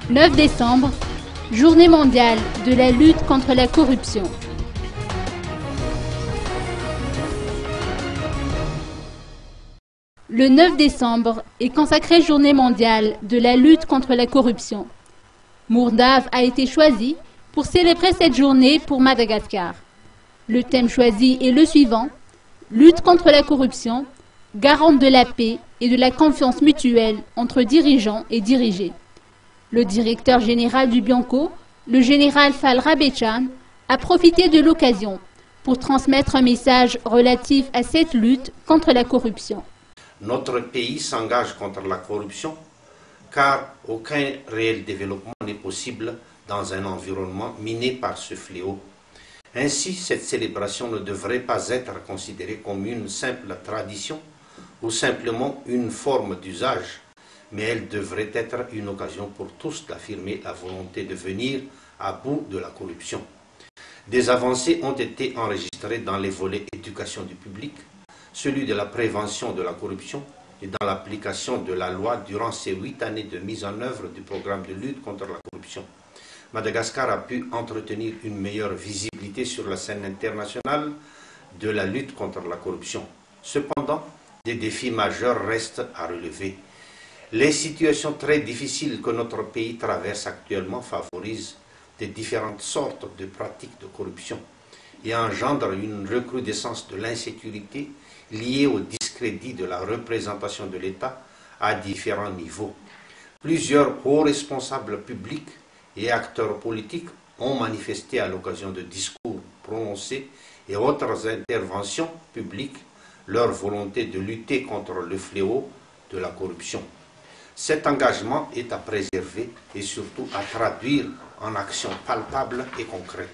9 décembre, Journée mondiale de la lutte contre la corruption. Le 9 décembre est consacré Journée mondiale de la lutte contre la corruption. Mourdave a été choisi pour célébrer cette journée pour Madagascar. Le thème choisi est le suivant: lutte contre la corruption, garante de la paix et de la confiance mutuelle entre dirigeants et dirigés. Le directeur général du Bianco, le général Fall Rabechan, a profité de l'occasion pour transmettre un message relatif à cette lutte contre la corruption. Notre pays s'engage contre la corruption car aucun réel développement n'est possible dans un environnement miné par ce fléau. Ainsi, cette célébration ne devrait pas être considérée comme une simple tradition ou simplement une forme d'usage, mais elle devrait être une occasion pour tous d'affirmer la volonté de venir à bout de la corruption. Des avancées ont été enregistrées dans les volets éducation du public, celui de la prévention de la corruption et dans l'application de la loi durant ces 8 années de mise en œuvre du programme de lutte contre la corruption. Madagascar a pu entretenir une meilleure visibilité sur la scène internationale de la lutte contre la corruption. Cependant, des défis majeurs restent à relever. Les situations très difficiles que notre pays traverse actuellement favorisent des différentes sortes de pratiques de corruption et engendrent une recrudescence de l'insécurité liée au discrédit de la représentation de l'État à différents niveaux. Plusieurs hauts responsables publics et acteurs politiques ont manifesté à l'occasion de discours prononcés et autres interventions publiques leur volonté de lutter contre le fléau de la corruption. Cet engagement est à préserver et surtout à traduire en actions palpables et concrètes.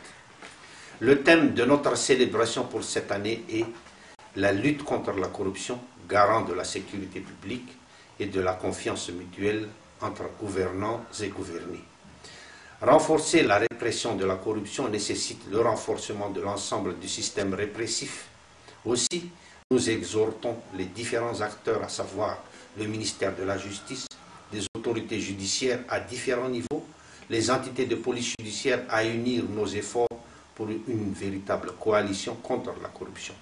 Le thème de notre célébration pour cette année est la lutte contre la corruption, garant de la sécurité publique et de la confiance mutuelle entre gouvernants et gouvernés. Renforcer la répression de la corruption nécessite le renforcement de l'ensemble du système répressif. Aussi, nous exhortons les différents acteurs, à savoir le ministère de la Justice, les autorités judiciaires à différents niveaux, les entités de police judiciaire à unir nos efforts pour une véritable coalition contre la corruption.